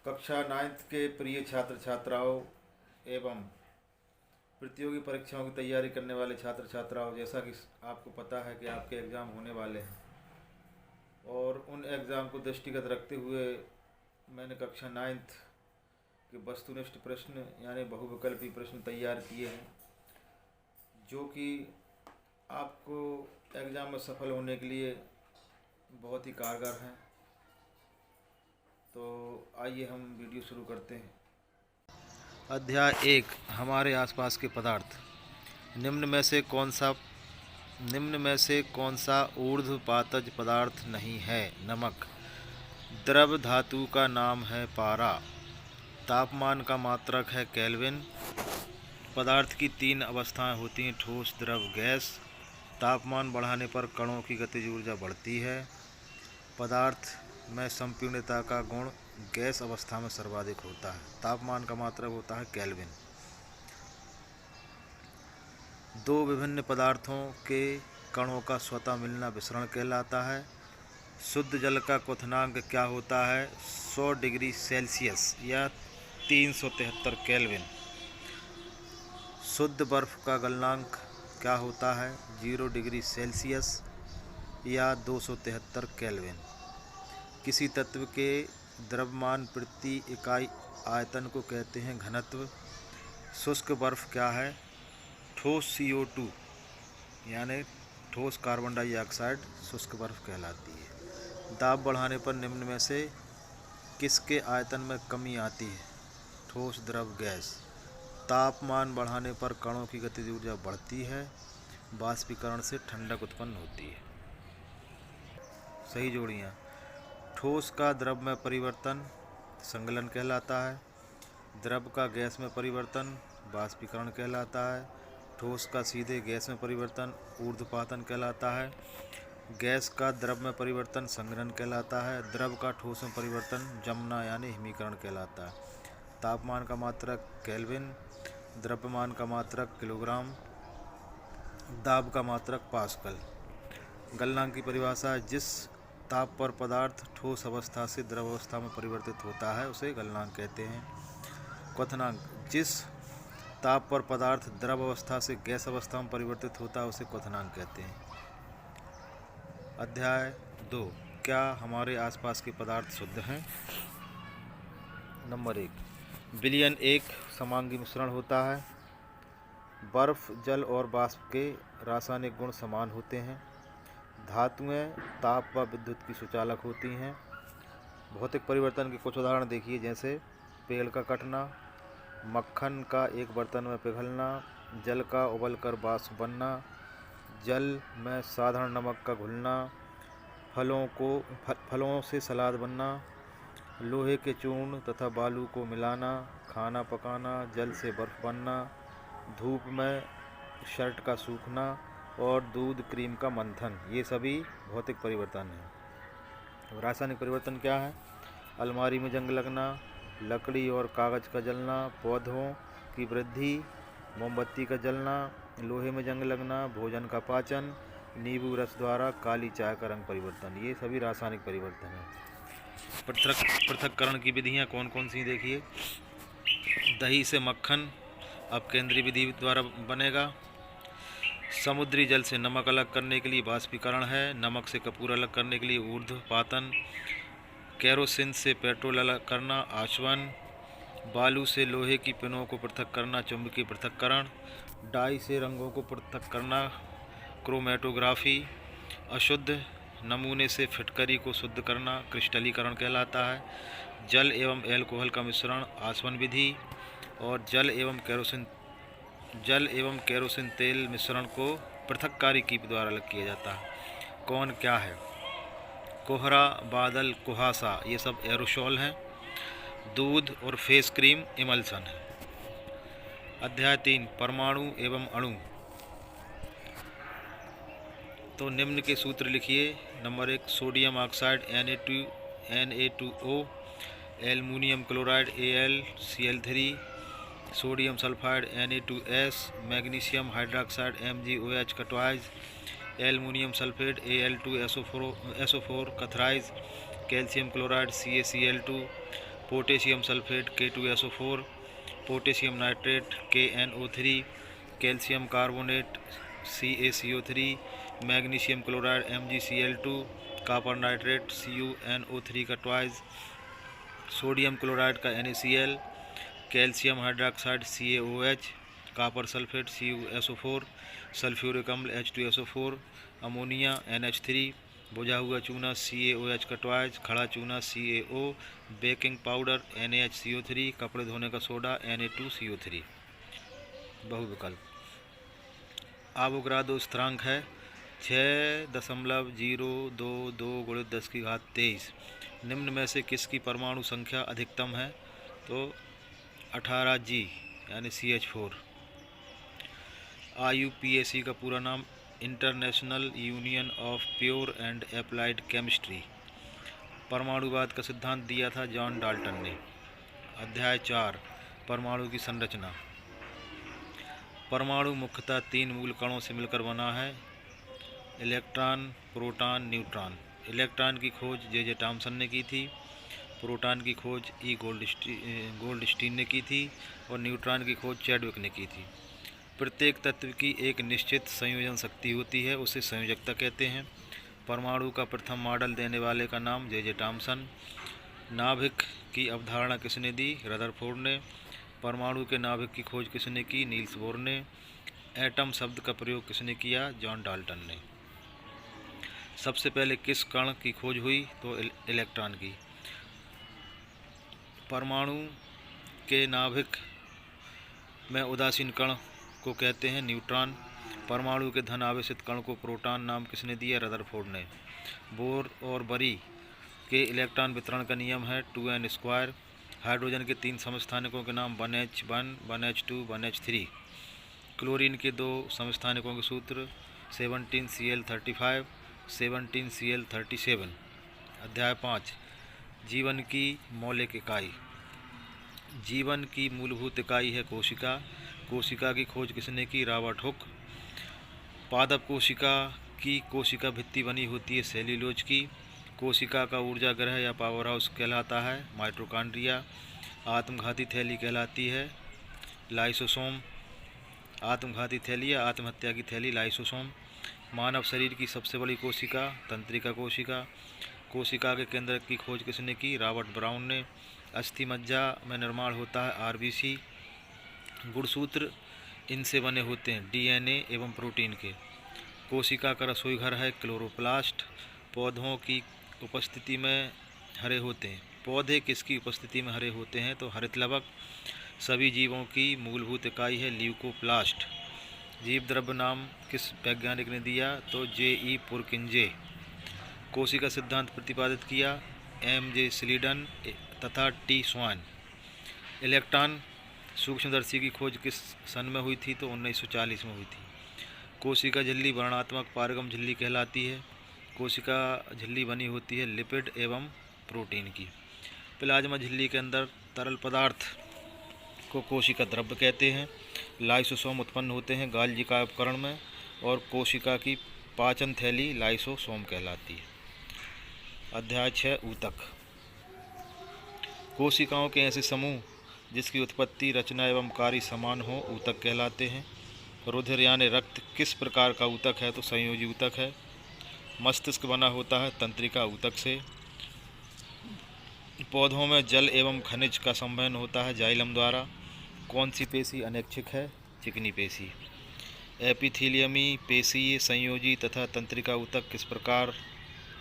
कक्षा 9th के प्रिय छात्र छात्राओं एवं प्रतियोगी परीक्षाओं की तैयारी करने वाले छात्र छात्राओं, जैसा कि आपको पता है कि आपके एग्ज़ाम होने वाले हैं और उन एग्ज़ाम को दृष्टिगत रखते हुए मैंने कक्षा 9th के वस्तुनिष्ठ प्रश्न यानी बहुविकल्पी प्रश्न तैयार किए हैं, जो कि आपको एग्ज़ाम में सफल होने के लिए बहुत ही कारगर हैं। तो आइए हम वीडियो शुरू करते हैं। अध्याय 1, हमारे आसपास के पदार्थ। निम्न में से कौन सा ऊर्ध्वपातज पदार्थ नहीं है? नमक। द्रव धातु का नाम है पारा। तापमान का मात्रक है केल्विन। पदार्थ की 3 अवस्थाएं होती हैं, ठोस, द्रव, गैस। तापमान बढ़ाने पर कणों की गतिज ऊर्जा बढ़ती है। पदार्थ में संपीड़ितता का गुण गैस अवस्था में सर्वाधिक होता है। तापमान का मात्रक होता है केल्विन। 2 विभिन्न पदार्थों के कणों का स्वतः मिलना विसरण कहलाता है। शुद्ध जल का क्वथनांक क्या होता है? 100 डिग्री सेल्सियस या 373 केल्विन। शुद्ध बर्फ का गलनांक क्या होता है? 0 डिग्री सेल्सियस या 273 केल्विन। किसी तत्व के द्रव्यमान प्रति इकाई आयतन को कहते हैं घनत्व। शुष्क बर्फ क्या है? ठोस CO2 यानी ठोस कार्बन डाइऑक्साइड शुष्क बर्फ कहलाती है। दाब बढ़ाने पर निम्न में से किसके आयतन में कमी आती है? ठोस, द्रव, गैस। तापमान बढ़ाने पर कणों की गतिज ऊर्जा बढ़ती है। बाष्पीकरण से ठंडक उत्पन्न होती है। सही जोड़ियाँ। ठोस का द्रव में परिवर्तन संगलन कहलाता है। द्रव का गैस में परिवर्तन बाष्पीकरण कहलाता है। ठोस का सीधे गैस में परिवर्तन ऊर्ध्वपातन कहलाता है। गैस का द्रव में परिवर्तन संघनन कहलाता है। द्रव का ठोस में परिवर्तन जमना यानी हिमीकरण कहलाता है। तापमान का मात्रक केल्विन। द्रव्यमान का मात्रक किलोग्राम। दाब का मात्रक पास्कल। गलनांक की परिभाषा: जिस ताप पर पदार्थ ठोस अवस्था से द्रव अवस्था में परिवर्तित होता है उसे गलनांक कहते हैं। क्वथनांक: जिस ताप पर पदार्थ द्रव अवस्था से गैस अवस्था में परिवर्तित होता है उसे क्वथनांक कहते हैं। अध्याय 2, क्या हमारे आसपास के पदार्थ शुद्ध हैं? नंबर 1, विलयन एक समांगी मिश्रण होता है। बर्फ, जल और वाष्प के रासायनिक गुण समान होते हैं। धातुएं ताप व विद्युत की सुचालक होती हैं। भौतिक परिवर्तन के कुछ उदाहरण देखिए, जैसे पेड़ का कटना, मक्खन का एक बर्तन में पिघलना, जल का उबलकर वाष्प बनना, जल में साधारण नमक का घुलना, फलों से सलाद बनना, लोहे के चूर्ण तथा बालू को मिलाना, खाना पकाना, जल से बर्फ बनना, धूप में शर्ट का सूखना और दूध क्रीम का मंथन, ये सभी भौतिक परिवर्तन हैं। रासायनिक परिवर्तन क्या है? अलमारी में जंग लगना, लकड़ी और कागज़ का जलना, पौधों की वृद्धि, मोमबत्ती का जलना, लोहे में जंग लगना, भोजन का पाचन, नींबू रस द्वारा काली चाय का रंग परिवर्तन, ये सभी रासायनिक परिवर्तन हैं। पृथक्करण की विधियाँ कौन कौन सी देखिए। दही से मक्खन अपकेंद्रीय विधि द्वारा बनेगा। समुद्री जल से नमक अलग करने के लिए बाष्पीकरण है। नमक से कपूर अलग करने के लिए ऊर्ध्वपातन। केरोसिन से पेट्रोल अलग करना आचवन। बालू से लोहे की पिनों को पृथक करना चुंबकीय पृथक्करण। डाई से रंगों को पृथक करना क्रोमेटोग्राफी। अशुद्ध नमूने से फिटकरी को शुद्ध करना क्रिस्टलीकरण कहलाता है। जल एवं एल्कोहल का मिश्रण आचवन विधि। और जल एवं केरोसिन तेल मिश्रण को पृथक्कारी की द्वारा अलग किया जाता है। कौन क्या है? कोहरा, बादल, कुहासा, ये सब एरोसोल हैं। दूध और फेस क्रीम इमल्सन है। अध्याय 3, परमाणु एवं अणु। तो निम्न के सूत्र लिखिए। Number 1, sodium oxide Na2O, aluminium chloride AlCl3, sodium sulphide Na2S, magnesium hydroxide MgOH कटवाइज, एल्युमिनियम सल्फेट Al2SO4 कथराइज, calcium chloride CaCl2, potassium sulphate K2SO4, potassium nitrate KNO3, calcium carbonate CaCO3, magnesium chloride MgCl2, copper nitrate CuNO3 का twice, sodium chloride का NaCl, calcium hydroxide CaOH, copper sulphate CuSO4, sulphuric अम्ल H2SO4, ammonia NH3, बुझा हुआ चूना CaOH का twice, खड़ा चूना CaO, baking powder NaHCO3, कपड़े धोने का सोडा Na2CO3। बहुविकल्प। आवोगाद्रो स्थिरांक है 6.022 × 10⁻23। निम्न में से किसकी परमाणु संख्या अधिकतम है? तो 18G यानी CH4। IUPAC का पूरा नाम international union of pure and applied chemistry. परमाणुवाद का सिद्धांत दिया था जॉन डाल्टन ने। अध्याय 4 परमाणु की संरचना। परमाणु मुख्यतः 3 मूल कणों से मिलकर बना है, इलेक्ट्रॉन, प्रोटॉन, न्यूट्रॉन। इलेक्ट्रॉन की खोज जे टॉमसन ने की थी, प्रोटॉन की खोज गोल्डस्टीन ने की थी और न्यूट्रॉन की खोज चैडविक ने की थी। प्रत्येक तत्व की एक निश्चित संयोजन शक्ति होती है, उसे संयोजकता कहते हैं। परमाणु का प्रथम मॉडल देने वाले का नाम जे टॉमसन। नाभिक की अवधारणा किसने दी? रदरफोर्ड ने। परमाणु के नाभिक की खोज किसने की? नील्स बोर ने। एटम शब्द का प्रयोग किसने किया? जॉन डाल्टन ने। सबसे पहले किस कण की खोज हुई? तो इलेक्ट्रॉन की। परमाणु के नाभिक में उदासीन कण को कहते हैं न्यूट्रॉन। परमाणु के धन आवेशित कण को प्रोटॉन नाम किसने दिया? रदरफोर्ड ने। बोर और बरी के इलेक्ट्रॉन वितरण का नियम है 2n²। हाइड्रोजन के 3 समस्थानिकों के नाम 1h1, 1h2, 1h3। क्लोरीन के 2 समस्थानिकों के सूत्र 17Cl35, 17Cl37। अध्याय 5 जीवन की मौलिक इकाई। जीवन की मूलभूत इकाई है कोशिका। कोशिका की खोज किसने की? Robert Hooke. पादप कोशिका की कोशिका भित्ति बनी होती है सेल्यूलोज की। कोशिका का ऊर्जा ग्रह या पावर हाउस कहलाता है माइटोकॉन्ड्रिया। आत्मघाती थैली कहलाती है लाइसोसोम। आत्मघाती थैली या आत्महत्या की थैली लाइसोसोम। मानव शरीर की सबसे बड़ी कोशिका तंत्रिका कोशिका। कोशिका के केंद्र की खोज किसने की? रॉबर्ट ब्राउन ने। अस्थि मज्जा में निर्माण होता है आरबीसी। गुणसूत्र इनसे बने होते हैं डीएनए एवं प्रोटीन के। कोशिका का रसोई घर है क्लोरोप्लास्ट। पौधों की उपस्थिति में हरे होते हैं। पौधे किसकी उपस्थिति में हरे होते हैं? तो हरित लवक। सभी जीवों की मूलभूत इकाई है ल्यूकोप्लास्ट। जीव द्रव्य नाम किस वैज्ञानिक ने दिया? तो J.E. पुरकिंजे। कोशिका सिद्धांत प्रतिपादित किया M.J. स्लीडन तथा T. स्वान। इलेक्ट्रॉन सूक्ष्मदर्शी की खोज किस सन में हुई थी? तो 1940 में हुई थी। कोशिका झिल्ली वर्णात्मक पारगम झिल्ली कहलाती है। कोशिका झिल्ली बनी होती है लिपिड एवं प्रोटीन की। प्लाज्मा झिल्ली के अंदर तरल पदार्थ को कोशिका द्रव्य कहते हैं। लाइसोसोम उत्पन्न होते हैं गाल्जी का उपकरण में और कोशिका की पाचन थैली लाइसोसोम कहलाती है। अध्याय 6 ऊतक। कोशिकाओं के ऐसे समूह जिसकी उत्पत्ति, रचना एवं कार्य समान हो ऊतक कहलाते हैं। रुधिर यानी रक्त किस प्रकार का ऊतक है? तो संयोजी ऊतक है। मस्तिष्क बना होता है तंत्रिका ऊतक से। पौधों में जल एवं खनिज का संवहन होता है जाइलम द्वारा। कौन सी पेशी अनैच्छिक है? चिकनी पेशी। एपिथीलियमी पेशीय, संयोजी तथा तंत्रिका ऊतक किस प्रकार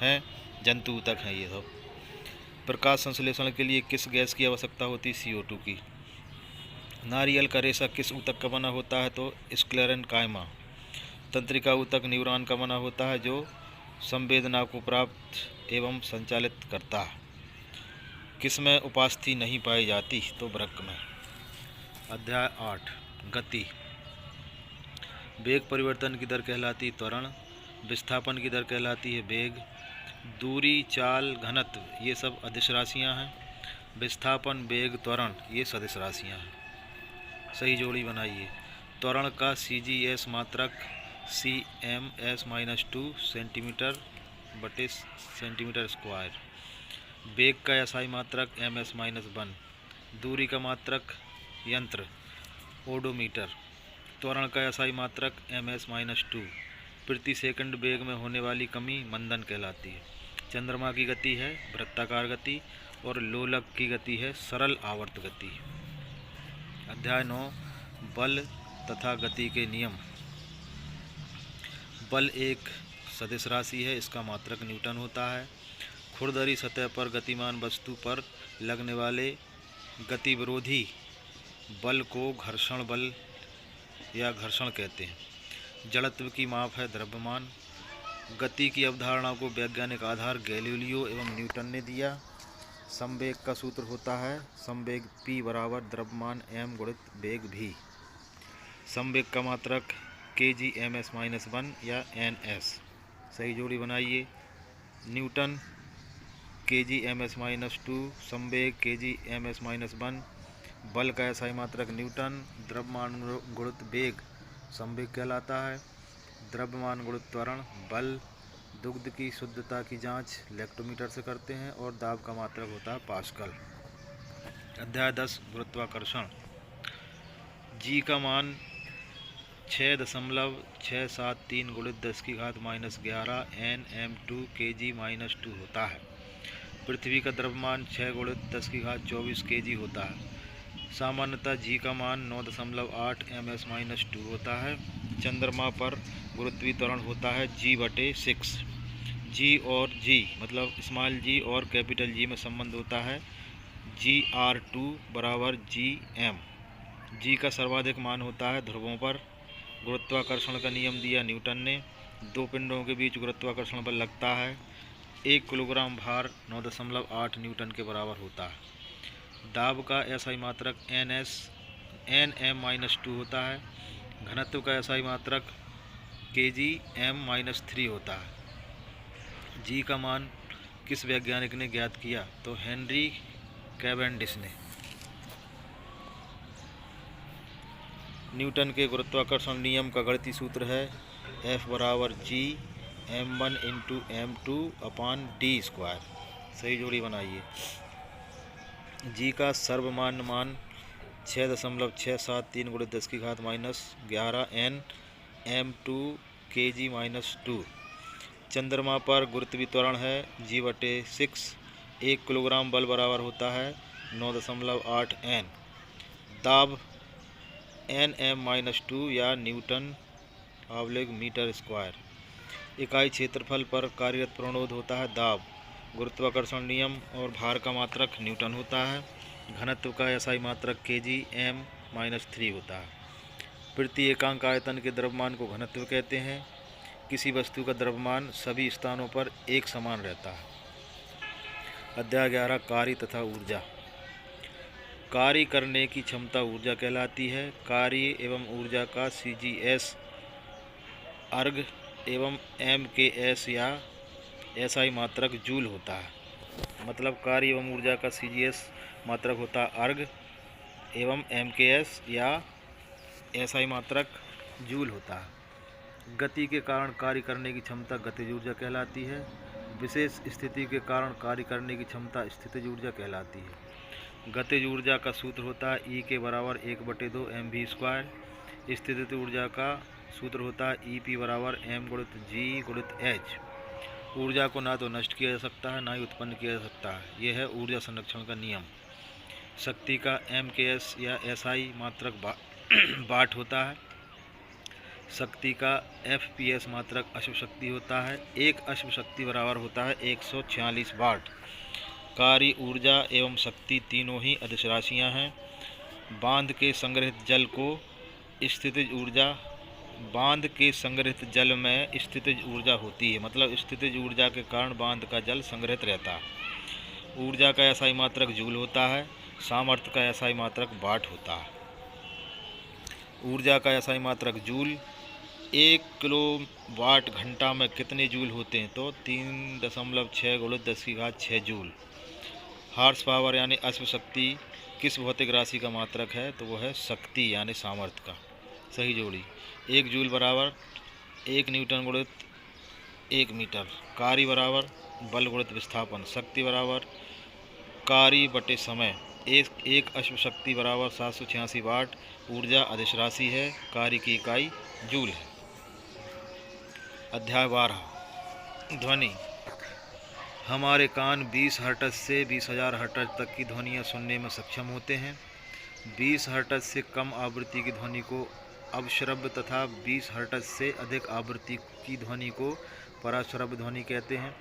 हैं? जंतु ऊतक हैं ये सब। प्रकाश संश्लेषण के लिए किस गैस की आवश्यकता होती है? CO2 की। नारियल का रेशा किस ऊतक का बना होता है? तो स्क्लेरेन्काइमा। तंत्रिका ऊतक न्यूरॉन का बना होता है जो संवेदना को प्राप्त एवं संचालित करता है। किसमें उपास्थि नहीं पाई जाती? तो वृक्क में। अध्याय 8 गति। वेग परिवर्तन की दर कहलाती है त्वरण। विस्थापन की दर कहलाती है वेग। दूरी, चाल, घनत्व ये सब अदिश राशियाँ हैं। विस्थापन, वेग, त्वरण ये सदिश राशियाँ हैं। सही जोड़ी बनाइए। त्वरण का CGS मात्रक cms-2 सेंटीमीटर/सेंटीमीटर स्क्वायर। वेग का एसआई मात्रक ms-1, दूरी का मात्रक यंत्र ओडोमीटर, त्वरण का एसआई मात्रक ms-2, प्रति सेकंड वेग में होने वाली कमी मंदन कहलाती है। चंद्रमा की गति है वृत्ताकार गति और लोलक की गति है सरल आवर्त गति। अध्याय 9 बल तथा गति के नियम। बल एक सदिश राशि है, इसका मात्रक न्यूटन होता है। खुरदरी सतह पर गतिमान वस्तु पर लगने वाले गति विरोधी बल को घर्षण बल या घर्षण कहते हैं। जड़त्व की माप है द्रव्यमान। गति की अवधारणा को वैज्ञानिक आधार गैलीलियो एवं न्यूटन ने दिया। संवेग का सूत्र होता है संवेग p बराबर द्रव्यमान m गुणित वेग v। संवेग का मात्रक kg ms-1 या ns। सही जोड़ी बनाइए। न्यूटन kg ms-2, संवेग kg ms-1, बल का एसआई मात्रक न्यूटन, द्रव्यमान गुणित वेग संवेग कहलाता है। द्रव्यमान गुणित त्वरण बल। दुग्ध की शुद्धता की जांच लैक्टोमीटर से करते हैं और दाब का मात्रक होता है पास्कल। अध्याय 10 गुरुत्वाकर्षण। जी का मान 6.673 गुणित 10⁻⁻11 Nm2 kg-2 होता है। पृथ्वी का द्रव्यमान 6 गुणित 10⁻24 kg होता है। सामान्यतः जी का मान 9.8 ms-2 होता है। चंद्रमा पर गुरुत्वीय त्वरण होता है g/6। जी और जी मतलब स्मॉल जी और कैपिटल जी में संबंध होता है gr2 बराबर gm। जी का सर्वाधिक मान होता है ध्रुवों पर। गुरुत्वाकर्षण का नियम दिया न्यूटन ने। दो पिंडों के बीच गुरुत्वाकर्षण बल लगता है। 1 किलोग्राम भार 9.8 न्यूटन के बराबर होता है। दाब का एसआई मात्रक Nm-2 होता है। घनत्व का एसआई मात्रक kgm-3 होता है। जी का मान किस वैज्ञानिक ने ज्ञात किया? तो हेनरी कैवेंडिश ने। न्यूटन के गुरुत्वाकर्षण नियम का गणितीय सूत्र है F बराबर g m1 into m2 upon d²। सही जोड़ी बनाइए। जी का सर्वमान्य मान 6.673 गुणित 10⁻⁻11 Nm2 kg-2। चंद्रमा पर गुरुत्वीय त्वरण है g/6। 1 किलोग्राम बल बराबर होता है 9.8 N। दाब Nm-2 या न्यूटन/मीटर स्क्वायर। इकाई क्षेत्रफल पर कार्यरत प्रणोद होता है दाब। गुरुत्वाकर्षण नियम और भार का मात्रक न्यूटन होता है। घनत्व का एसआई मात्रक kgm-3 होता है। प्रति एकांक आयतन के द्रव्यमान को घनत्व कहते हैं। किसी वस्तु का द्रव्यमान सभी स्थानों पर एक समान रहता है। अध्याय 11 कार्य तथा ऊर्जा। कार्य करने की क्षमता ऊर्जा कहलाती है। कार्य एवं ऊर्जा का CGS अर्ग एवं MKS या SI मात्रक जूल होता है। मतलब कार्य एवं ऊर्जा का CGS मात्रक होता है अर्ग एवं MKS या SI मात्रक जूल होता है। गति के कारण कार्य करने की क्षमता गतिज ऊर्जा कहलाती है। विशेष स्थिति के कारण कार्य करने की क्षमता स्थितिज ऊर्जा कहलाती है। गतिज ऊर्जा का सूत्र होता है E के बराबर 1/2 mv²। स्थितिज ऊर्जा का सूत्र होता है EP बराबर m गुणित g गुणित h। ऊर्जा को ना तो नष्ट किया जा सकता है ना ही उत्पन्न किया जा सकता है। यह है ऊर्जा संरक्षण का नियम। शक्ति का MKS या SI मात्रक वाट होता है। शक्ति का FPS मात्रक अश्व शक्ति होता है। एक अश्व शक्ति बराबर होता है 146 वाट। कार्य ऊर्जा एवं शक्ति तीनों ही अदिश राशियाँ हैं। बांध के संग्रहित जल को स्थितिज ऊर्जा, बांध के संग्रहित जल में स्थितिज ऊर्जा होती है। मतलब स्थितिज ऊर्जा के कारण बांध का जल संग्रहित रहता है। ऊर्जा का एसआई मात्रक जूल होता है। सामर्थ्य का एसआई मात्रक वाट होता है। ऊर्जा का एसआई मात्रक जूल। 1 किलोवाट घंटा में कितने जूल होते हैं? तो 3.6 गुणित 10⁶ जूल। हॉर्स पावर यानी अश्व शक्ति किस भौतिक राशि का मात्रक है? तो वो है शक्ति यानी सामर्थ्य का। सही जोड़ी। 1 जूल बराबर 1 न्यूटन गुणित 1 मीटर। कार्य बराबर बल गुणित विस्थापन। शक्ति बराबर कार्य बटे समय। एक अश्व शक्ति बराबर 786 वाट ऊर्जा अधिश राशि है। कार्य की इकाई जूल है। अध्याय 12 ध्वनि। हमारे कान 20 हर्ट्ज से 20,000 हर्ट्ज तक की ध्वनियाँ सुनने में सक्षम होते हैं। 20 हर्ट्ज से कम आवृत्ति की ध्वनि को अवश्रव्य तथा 20 हर्ट्ज से अधिक आवृत्ति की ध्वनि को पराश्रव्य ध्वनि कहते हैं।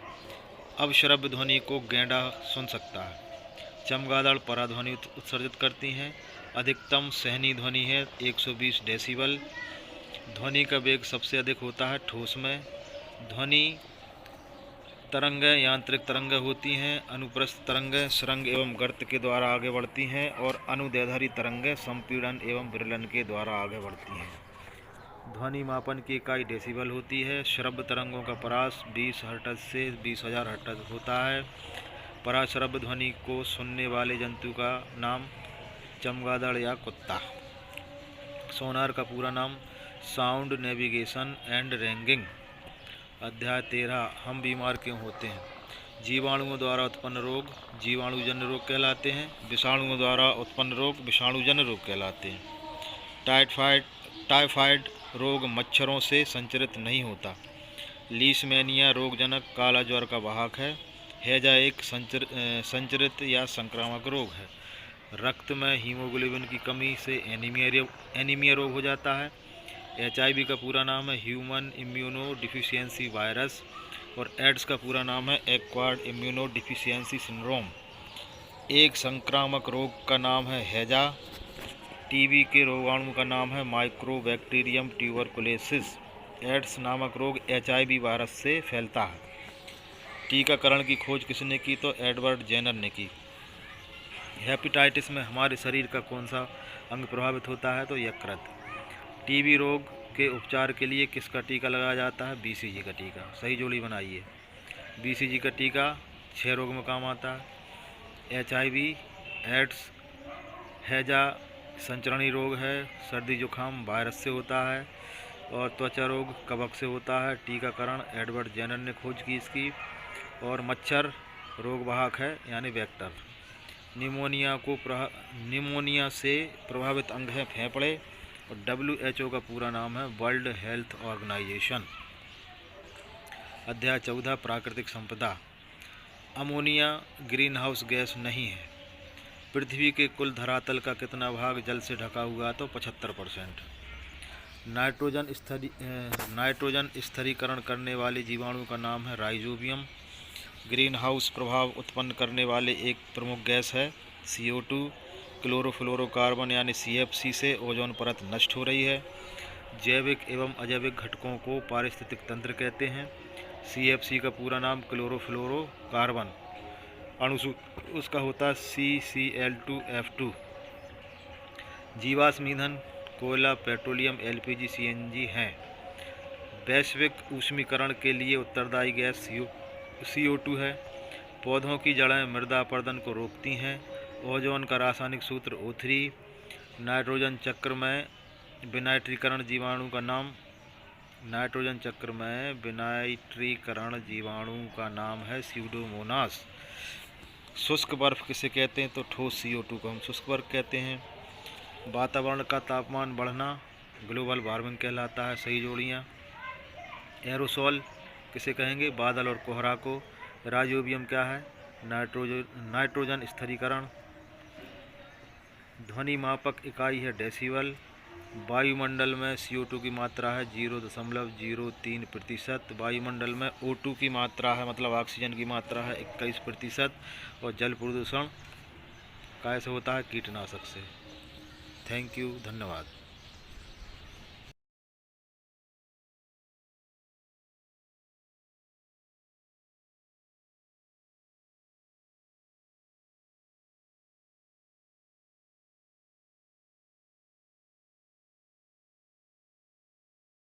अवश्रव्य ध्वनि को गैंडा सुन सकता है। चमगादड़ पराध्वनि उत्सर्जित करती हैं। अधिकतम सहनीय ध्वनि है 120 डेसिबल। ध्वनि का वेग सबसे अधिक होता है ठोस में। ध्वनि तरंगें यांत्रिक तरंगें होती हैं। अनुप्रस्थ तरंगें सुरंग एवं गर्त के द्वारा आगे बढ़ती हैं और अनुदैर्ध्य तरंगें संपीड़न एवं विरलन के द्वारा आगे बढ़ती हैं। ध्वनि मापन की इकाई डेसिबल होती है। श्रव्य तरंगों का परास 20 हर्ट्ज से 20,000 हर्ट्ज होता है। पराश्रव्य ध्वनि को सुनने वाले जंतु का नाम चमगादड़ या कुत्ता। सोनार का पूरा नाम साउंड नेविगेशन एंड रैंगिंग। अध्याय 13 हम बीमार क्यों होते हैं। जीवाणुओं द्वारा उत्पन्न रोग जीवाणुजन्य रोग कहलाते हैं। विषाणुओं द्वारा उत्पन्न रोग विषाणुजन्य रोग कहलाते हैं। टाइफाइड रोग मच्छरों से संचरित नहीं होता। लीशमैनिया रोगजनक काला ज्वर का वाहक है। हैजा एक संचरित या संक्रामक रोग है। रक्त में हीमोग्लोबिन की कमी से एनीमिया रोग हो जाता है। HIV का पूरा नाम है ह्यूमन इम्यूनो डिफिशियंसी वायरस और एड्स का पूरा नाम है एक्वायर्ड इम्यूनो डिफिशियंसी सिंड्रोम। एक संक्रामक रोग का नाम है हैजा। TB के रोगाणु का नाम है माइक्रोबैक्टीरियम ट्यूबरकुलोसिस। एड्स नामक रोग HIV वायरस से फैलता है। टीकाकरण की खोज किसने की तो एडवर्ड जेनर ने की। हेपेटाइटिस में हमारे शरीर का कौन सा अंग प्रभावित होता है तो यकृत। TB रोग के उपचार के लिए किसका टीका लगाया जाता है BCG का टीका। सही जोड़ी बनाइए। BCG का टीका 6 रोग में काम आता है। HIV एड्स हैजा संचरणीय रोग है। सर्दी जुकाम वायरस से होता है और त्वचा रोग कवक से होता है। टीकाकरण एडवर्ड जेनर ने खोज की इसकी। और मच्छर रोग वाहक है यानी वेक्टर। निमोनिया से प्रभावित अंग है फेफड़े और WHO का पूरा नाम है वर्ल्ड हेल्थ ऑर्गेनाइजेशन। अध्याय 14 प्राकृतिक संपदा। अमोनिया ग्रीन हाउस गैस नहीं है। पृथ्वी के कुल धरातल का कितना भाग जल से ढका हुआ तो 75%। नाइट्रोजन स्थिरीकरण करने वाले जीवाणु का नाम है राइजोबियम। ग्रीन हाउस प्रभाव उत्पन्न करने वाले एक प्रमुख गैस है CO2। क्लोरोफ्लोरोकार्बन यानी CFC से ओजोन परत नष्ट हो रही है। जैविक एवं अजैविक घटकों को पारिस्थितिक तंत्र कहते हैं। CFC का पूरा नाम क्लोरोफ्लोरोकार्बन। अणु उसका होता है CCl2F2। जीवाश्म ईंधन कोयला पेट्रोलियम LPG CNG हैं। वैश्विक ऊष्मीकरण के लिए उत्तरदायी गैस CO2 है। पौधों की जड़ें मृदा अपरदन को रोकती हैं। ओजोन का रासायनिक सूत्र O3। नाइट्रोजन चक्र में विनाइट्रीकरण जीवाणु का नाम है स्यूडोमोनास। शुष्क बर्फ किसे कहते हैं तो ठोस CO2 को हम शुष्क बर्फ कहते हैं। वातावरण का तापमान बढ़ना ग्लोबल वार्मिंग कहलाता है। सही जोड़ियाँ। एरोसोल किसे कहेंगे बादल और कोहरा को। राइजोबियम क्या है नाइट्रोजन स्थिरीकरण। ध्वनि मापक इकाई है डेसिबल। वायुमंडल में CO2 की मात्रा है 0.03%। वायुमंडल में O2 की मात्रा है मतलब ऑक्सीजन की मात्रा है 21%। और जल प्रदूषण कैसे होता है कीटनाशक से। थैंक यू धन्यवाद।